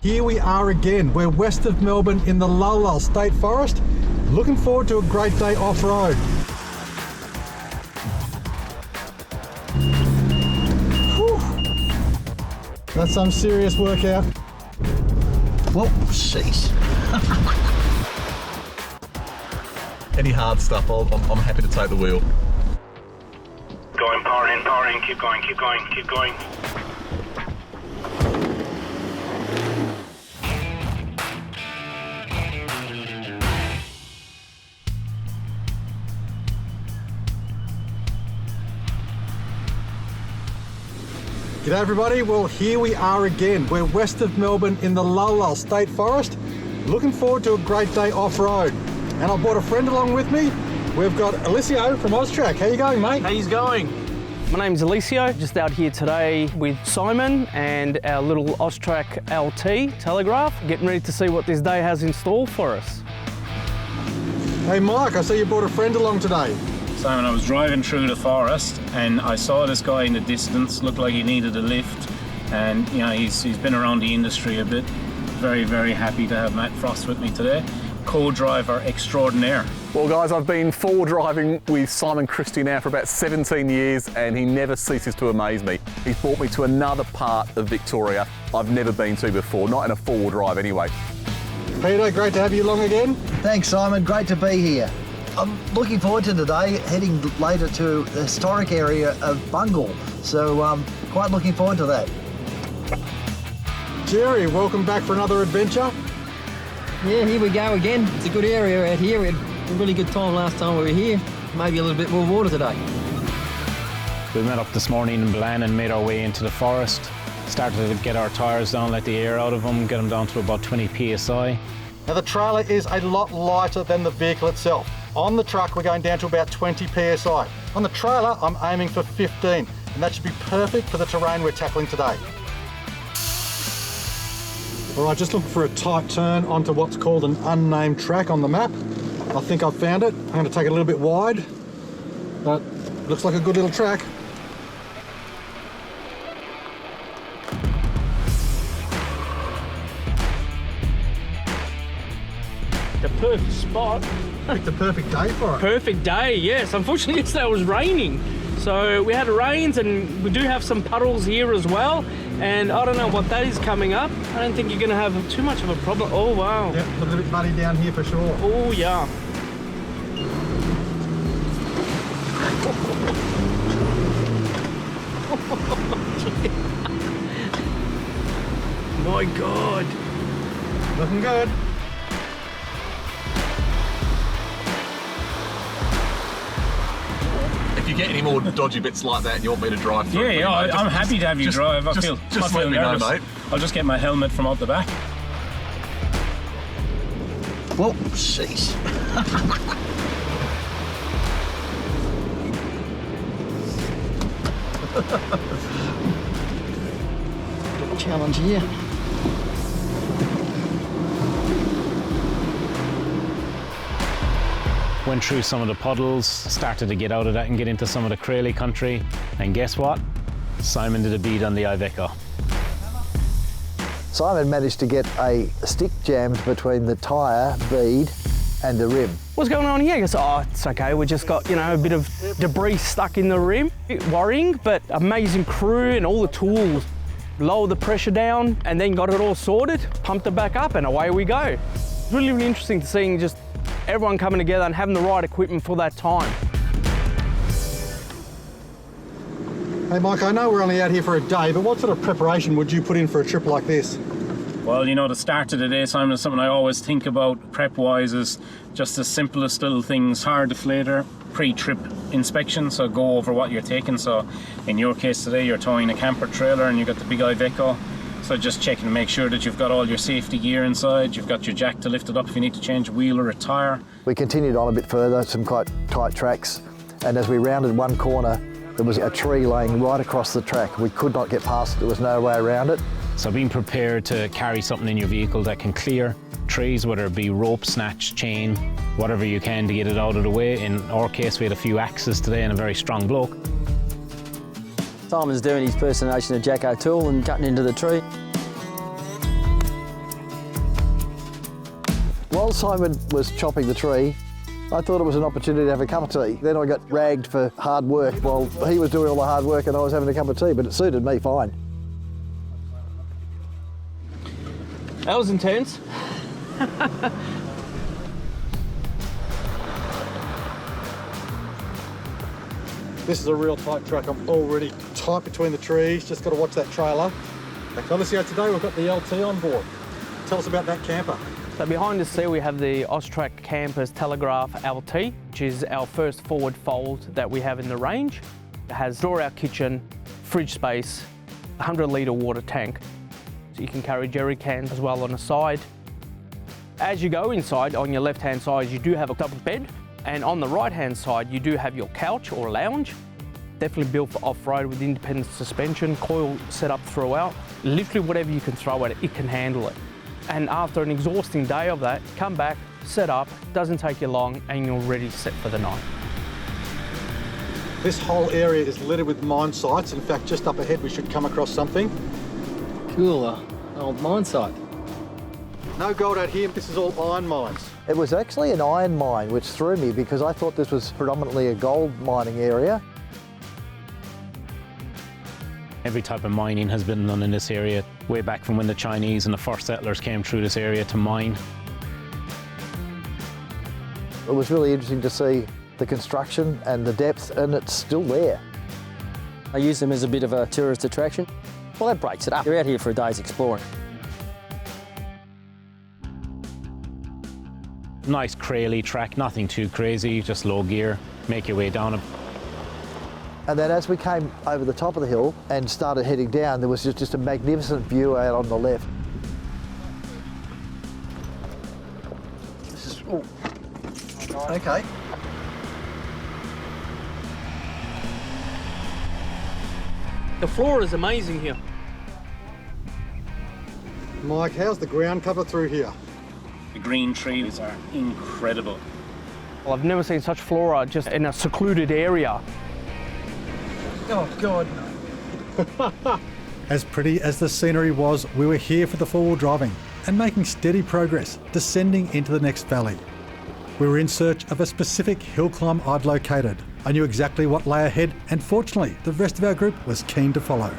Here we are again. We're west of Melbourne in the Lal Lal State Forest. Looking forward to a great day off-road. That's some serious workout. Whoa, sheesh. Any hard stuff, I'm happy to take the wheel. Going, power in, keep going, keep going, keep going. G'day everybody, well here we are again. We're west of Melbourne in the Lal Lal State Forest. Looking forward to a great day off-road. And I brought a friend along with me. We've got Alessio from Austrack. How you going, mate? How you going? My name's Alessio, just out here today with Simon and our little Austrack LT Telegraph, getting ready to see what this day has in store for us. Hey Mike, I see you brought a friend along today. Simon, I was driving through the forest and I saw this guy in the distance, looked like he needed a lift, and you know he's been around the industry a bit. Very, very happy to have Matt Frost with me today, co-driver extraordinaire. Well guys, I've been forward driving with Simon Christie now for about 17 years and he never ceases to amaze me. He's brought me to another part of Victoria I've never been to before, not in a four-wheel drive anyway. Peter, great to have you along again. Thanks, Simon. Great to be here. I'm looking forward to today, heading later to the historic area of Bungle. So quite looking forward to that. Jerry, welcome back for another adventure. Yeah, here we go again. It's a good area out here. We had a really good time last time we were here. Maybe a little bit more water today. We met up this morning in Blan and made our way into the forest. Started to get our tyres down, let the air out of them, get them down to about 20 psi. Now the trailer is a lot lighter than the vehicle itself. On the truck we're going down to about 20 psi. On the trailer I'm aiming for 15 and that should be perfect for the terrain we're tackling today. Alright, just looking for a tight turn onto what's called an unnamed track on the map. I think I've found it. I'm going to take it a little bit wide, but looks like a good little track. The perfect spot. Picked the perfect day for it. Perfect day, yes. Unfortunately, yesterday it was raining. So we had rains and we do have some puddles here as well. And I don't know what that is coming up. I don't think you're going to have too much of a problem. Oh, wow. Yep, a little bit muddy down here for sure. Oh, yeah. My God. Looking good. If you get any more dodgy bits like that and you want me to drive through, Yeah, I'm happy to have you drive. I feel let me know, nervous. mate. I'll just get my helmet from out the back. Whoa, sheesh. Challenge here. Went through some of the puddles, started to get out of that and get into some of the Crayley country. And guess what? Simon did a bead on the Iveco. Simon managed to get a stick jammed between the tyre bead and the rim. What's going on here? He goes, oh, it's okay. We just got, a bit of debris stuck in the rim. Bit worrying, but amazing crew and all the tools. Lowered the pressure down and then got it all sorted, pumped it back up and away we go. It's really, really interesting to seeing just everyone coming together and having the right equipment for that time. Hey Mike, I know we're only out here for a day, but what sort of preparation would you put in for a trip like this? Well, the start of the day, Simon, is something I always think about prep-wise is just the simplest little things. Higher deflator, pre-trip inspection, so go over what you're taking. So in your case today, you're towing a camper trailer and you've got the big Iveco. So just checking to make sure that you've got all your safety gear inside, you've got your jack to lift it up if you need to change a wheel or a tyre. We continued on a bit further, some quite tight tracks, and as we rounded one corner, there was a tree laying right across the track. We could not get past it, there was no way around it. So being prepared to carry something in your vehicle that can clear trees, whether it be rope, snatch, chain, whatever you can to get it out of the way. In our case, we had a few axes today and a very strong bloke. Simon's doing his impersonation of Jack O'Toole and cutting into the tree. While Simon was chopping the tree, I thought it was an opportunity to have a cup of tea. Then I got ragged for hard work while he was doing all the hard work and I was having a cup of tea, but it suited me fine. That was intense. This is a real tight track. I'm already tight between the trees. Just got to watch that trailer. Okay, Alicia, today we've got the LT on board. Tell us about that camper. So behind us there we have the Austrack Telegraph LT, which is our first forward fold that we have in the range. It has draw-out kitchen, fridge space, 100-litre water tank. So you can carry jerry cans as well on the side. As you go inside, on your left-hand side, you do have a double bed. And on the right-hand side, you do have your couch or lounge. Definitely built for off-road with independent suspension, coil set up throughout. Literally whatever you can throw at it, it can handle it. And after an exhausting day of that, come back, set up, doesn't take you long, and you're ready set for the night. This whole area is littered with mine sites. In fact, just up ahead we should come across something. Cool, old mine site. No gold out here, this is all iron mines. It was actually an iron mine, which threw me because I thought this was predominantly a gold mining area. Every type of mining has been done in this area, way back from when the Chinese and the first settlers came through this area to mine. It was really interesting to see the construction and the depth, and it's still there. I use them as a bit of a tourist attraction. Well, that breaks it up. You're out here for a day's exploring. Nice craily track, nothing too crazy, just low gear, make your way down it. And then as we came over the top of the hill and started heading down, there was just a magnificent view out on the left. This is, oh, okay. The floor is amazing here. Mike, how's the ground cover through here? The green trees are incredible. Well, I've never seen such flora just in a secluded area. Oh, God. As pretty as the scenery was, we were here for the four-wheel driving and making steady progress, descending into the next valley. We were in search of a specific hill climb I'd located. I knew exactly what lay ahead, and fortunately, the rest of our group was keen to follow.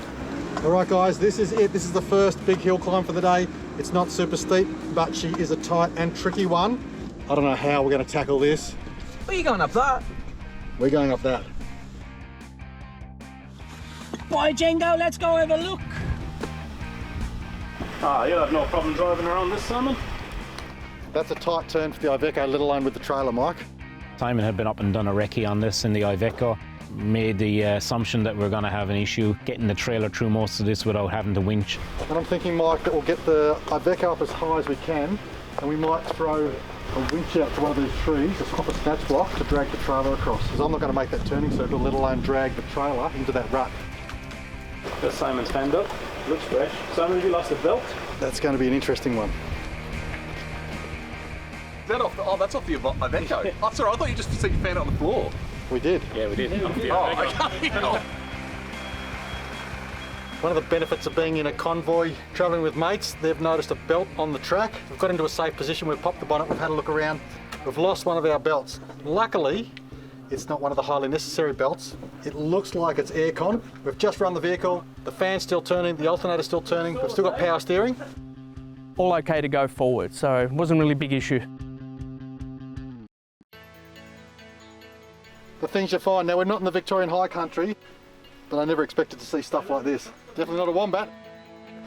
All right, guys, this is it. This is the first big hill climb for the day. It's not super steep, but she is a tight and tricky one. I don't know how we're going to tackle this. Where are you going up that? We're going up that. Boy, Django, let's go have a look. Ah, you'll have no problem driving around this, Simon. That's a tight turn for the Iveco, let alone with the trailer, Mike. Simon had been up and done a recce on this in the Iveco, made the assumption that we're going to have an issue getting the trailer through most of this without having to winch. And I'm thinking, Mike, that we'll get the Iveco up as high as we can, and we might throw a winch out to one of these trees, a copper snatch block, to drag the trailer across. Because I'm not going to make that turning circle, let alone drag the trailer into that rut. Got Simon's hand up. Looks fresh. Simon, have you lost a belt? That's going to be an interesting one. Is that off the, oh, that's off the Iveco. Oh, sorry, I thought you just said you found it on the floor. We did. Yeah, we did. Oh, okay. One of the benefits of being in a convoy travelling with mates, they've noticed a belt on the track. We've got into a safe position, we've popped the bonnet, we've had a look around. We've lost one of our belts. Luckily, it's not one of the highly necessary belts. It looks like it's aircon. We've just run the vehicle, the fan's still turning, the alternator's still turning, we've still got power steering. All okay to go forward, so it wasn't really a big issue. The things you find, now we're not in the Victorian high country, but I never expected to see stuff like this. Definitely not a wombat.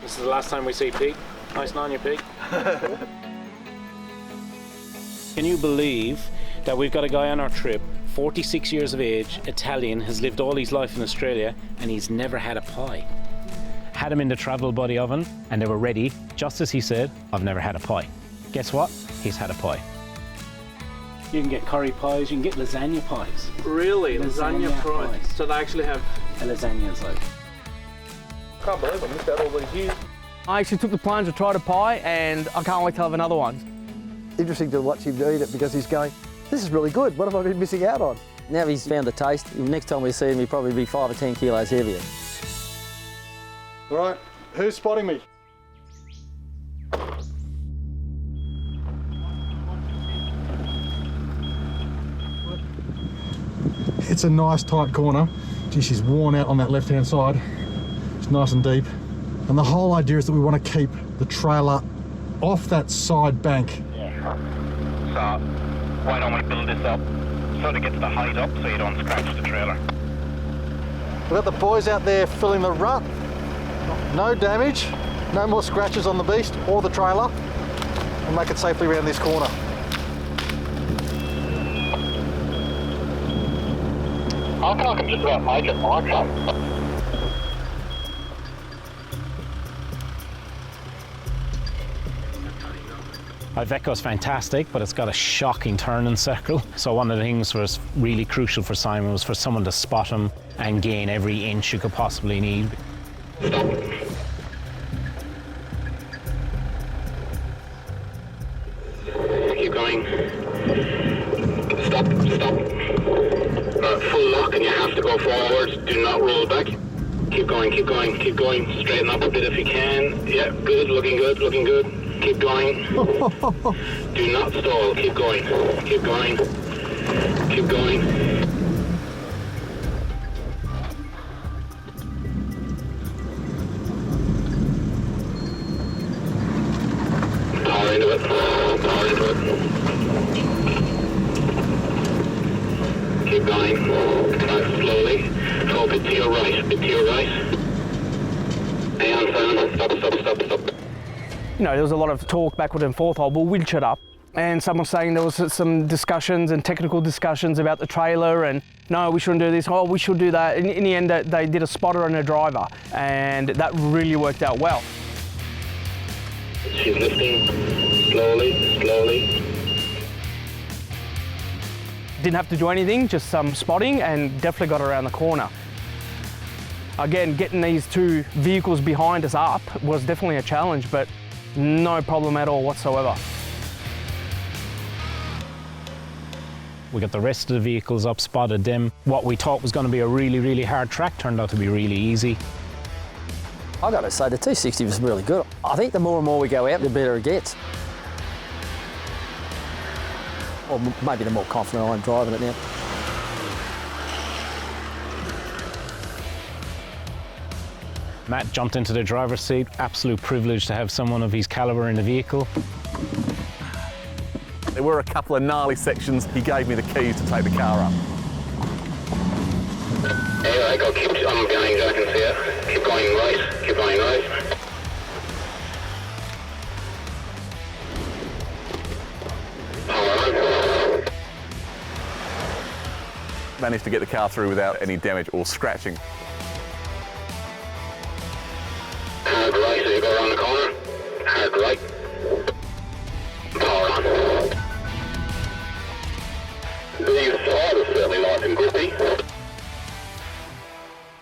This is the last time we see Pete. Nice and on you, Pete. Can you believe that we've got a guy on our trip, 46 years of age, Italian, has lived all his life in Australia, and he's never had a pie? Had him in the travel buddy oven and they were ready, just as he said, I've never had a pie. Guess what? He's had a pie. You can get curry pies, you can get lasagna pies. Really? Lasagna pies. So they actually have... A lasagna is like... Can't believe I missed out all these years. I actually took the plunge to try to pie, and I can't wait to have another one. Interesting to watch him eat it because he's going, this is really good, what have I been missing out on? Now he's found the taste. Next time we see him, he'll probably be 5 or 10 kilos heavier. All right, who's spotting me? It's a nice tight corner. Gee, she's worn out on that left-hand side. It's nice and deep. And the whole idea is that we want to keep the trailer off that side bank. Yeah. So, why don't we build this up so to get the height up so you don't scratch the trailer? We've got the boys out there filling the rut. No damage, no more scratches on the beast or the trailer. We'll make it safely around this corner. I'm talking just about major micro. Iveco's fantastic, but it's got a shocking turning circle. So one of the things that was really crucial for Simon was for someone to spot him and gain every inch you could possibly need. Stop. Keep going. Stop. Full lock and you have to go forward. Do not roll back. Keep going. Straighten up a bit if you can. Yeah, good, looking good. Keep going. Do not stall. Keep going. Power into it. Keep going. Slowly. Oh, bit to your right. Hang on, Stop. You know, there was a lot of talk backward and forth. We'll winch it up. And someone saying there was some discussions and technical discussions about the trailer and no, we shouldn't do this, oh, we should do that. In the end, they did a spotter and a driver and that really worked out well. She's lifting slowly. Didn't have to do anything, just some spotting and definitely got around the corner. Again, getting these two vehicles behind us up was definitely a challenge, but no problem at all whatsoever. We got the rest of the vehicles up, spotted them. What we thought was going to be a really, really hard track turned out to be really easy. I got to say, the 260 was really good. I think the more and more we go out, the better it gets. Or maybe the more confident I am driving it now. Matt jumped into the driver's seat. Absolute privilege to have someone of his calibre in the vehicle. There were a couple of gnarly sections. He gave me the keys to take the car up. Yeah, I go. I'm behind you. I can see it. Keep going right. Power on. Managed to get the car through without any damage or scratching. Hard right, so you go around the corner. Hard right. Power on. The side is certainly nice and grippy.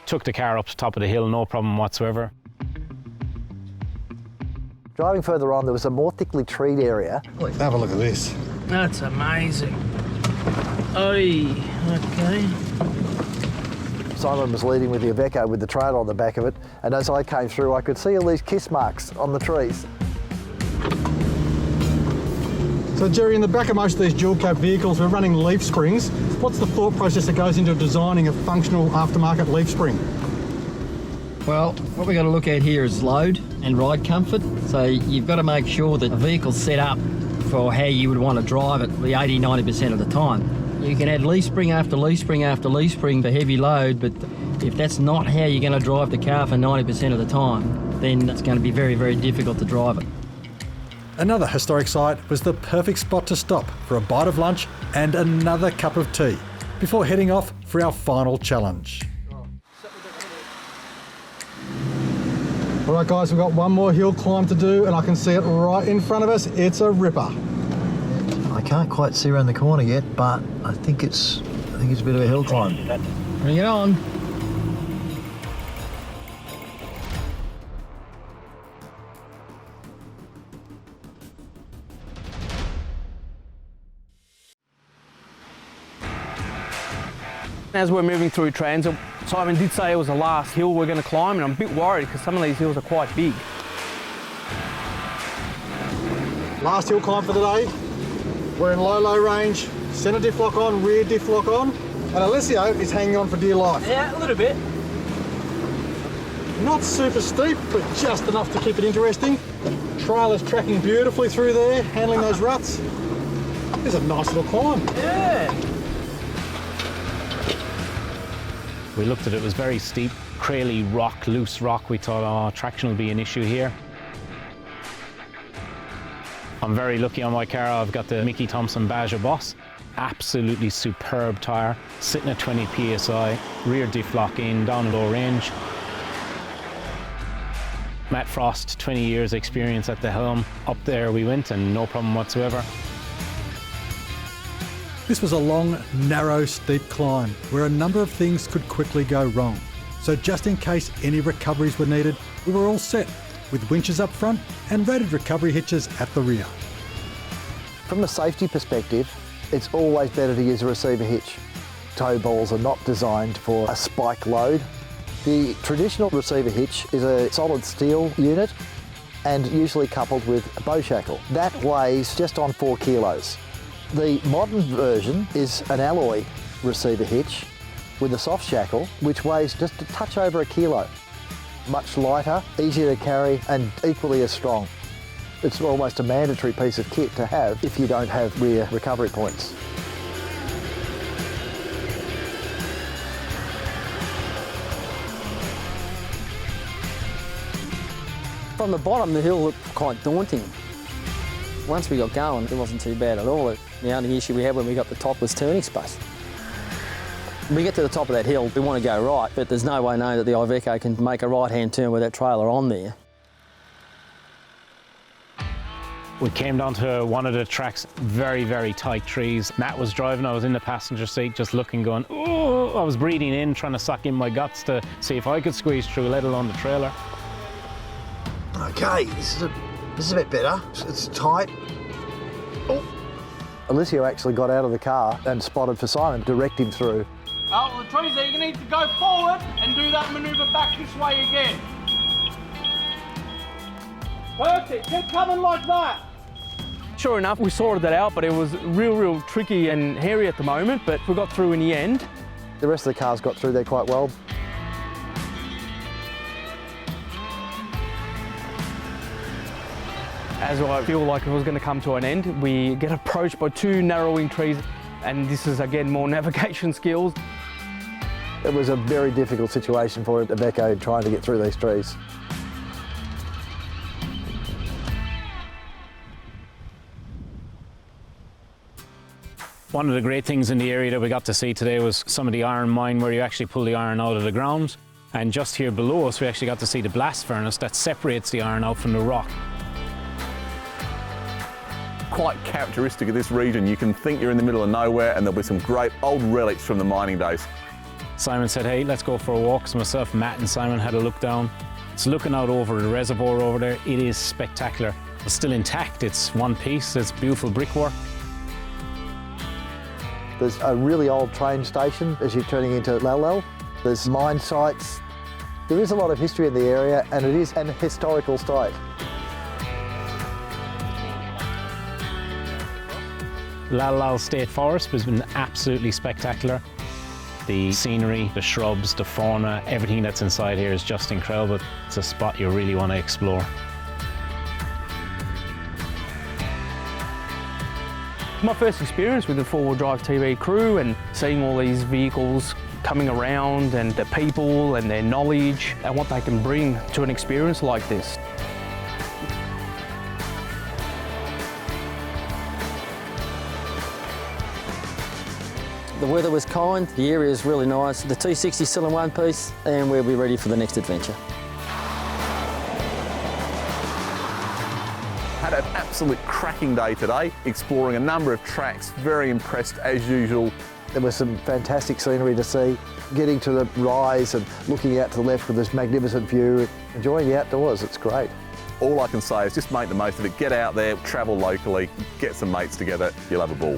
Took the car up to the top of the hill, no problem whatsoever. Driving further on, there was a more thickly treed area. Have a look at this. That's amazing. Oi, okay. Simon was leading with the Iveco with the trailer on the back of it, and as I came through, I could see all these kiss marks on the trees. So Jerry, in the back of most of these dual cab vehicles, we're running leaf springs. What's the thought process that goes into designing a functional aftermarket leaf spring? Well, what we've got to look at here is load and ride comfort. So you've got to make sure that the vehicle's set up for how you would want to drive it the 80–90% of the time. You can add leaf spring after leaf spring after leaf spring for heavy load, but if that's not how you're going to drive the car for 90% of the time, then it's going to be very, very difficult to drive it. Another historic site was the perfect spot to stop for a bite of lunch and another cup of tea before heading off for our final challenge. All right guys, we've got one more hill climb to do and I can see it right in front of us. It's a ripper. I can't quite see around the corner yet, but I think it's a bit of a hill climb. Bring it on. As we're moving through transit, Simon did say it was the last hill we're going to climb, and I'm a bit worried because some of these hills are quite big. Last hill climb for the day. We're in low range, centre diff lock on, rear diff lock on. And Alessio is hanging on for dear life. Yeah, a little bit. Not super steep, but just enough to keep it interesting. Trailer's tracking beautifully through there, handling those ruts. There's a nice little climb. Yeah. We looked at it, it was very steep, craily rock, loose rock. We thought, oh, traction will be an issue here. I'm very lucky on my car. I've got the Mickey Thompson Badger Boss. Absolutely superb tyre, sitting at 20 psi, rear diff lock in, down at low range. Matt Frost, 20 years experience at the helm. Up there we went and no problem whatsoever. This was a long, narrow, steep climb where a number of things could quickly go wrong. So just in case any recoveries were needed, we were all set with winches up front and rated recovery hitches at the rear. From a safety perspective, it's always better to use a receiver hitch. Tow balls are not designed for a spike load. The traditional receiver hitch is a solid steel unit and usually coupled with a bow shackle. That weighs just on 4 kilos. The modern version is an alloy receiver hitch with a soft shackle, which weighs just a touch over 1 kilo. Much lighter, easier to carry, and equally as strong. It's almost a mandatory piece of kit to have if you don't have rear recovery points. From the bottom, the hill looked quite daunting. Once we got going, it wasn't too bad at all. The only issue we had when we got to the top was turning space. When we get to the top of that hill, we want to go right, but there's no way knowing that the Iveco can make a right-hand turn with that trailer on there. We came down to one of the tracks, very, very tight trees. Matt was driving, I was in the passenger seat just looking, going, oh, I was breathing in, trying to suck in my guts to see if I could squeeze through, let alone the trailer. Okay, this is a bit better. It's tight. Oh. Alessio actually got out of the car and spotted for Simon, direct him through. Oh, the trees there, you need to go forward and do that manoeuvre back this way again. Perfect, keep coming like that. Sure enough, we sorted that out, but it was real tricky and hairy at the moment, but we got through in the end. The rest of the cars got through there quite well. As I feel like it was going to come to an end, we get approached by 2 narrowing trees, and this is again more navigation skills. It was a very difficult situation for Iveco trying to get through these trees. One of the great things in the area that we got to see today was some of the iron mine where you actually pull the iron out of the ground. And just here below us, we actually got to see the blast furnace that separates the iron out from the rock. Quite characteristic of this region. You can think you're in the middle of nowhere and there'll be some great old relics from the mining days. Simon said, hey, let's go for a walk. So myself, Matt and Simon had a look down. It's looking out over the reservoir over there. It is spectacular. It's still intact. It's one piece. It's beautiful brickwork. There's a really old train station as you're turning into Lal Lal. There's mine sites. There is a lot of history in the area and it is an historical site. Lal Lal State Forest has been absolutely spectacular. The scenery, the shrubs, the fauna, everything that's inside here is just incredible. It's a spot you really want to explore. My first experience with the 4-wheel drive TV crew and seeing all these vehicles coming around and the people and their knowledge and what they can bring to an experience like this. The weather was kind, the area is really nice, the T60 is still in one piece, and we'll be ready for the next adventure. Had an absolute cracking day today, exploring a number of tracks, very impressed as usual. There was some fantastic scenery to see, getting to the rise and looking out to the left with this magnificent view, enjoying the outdoors, it's great. All I can say is just make the most of it, get out there, travel locally, get some mates together, you'll have a ball.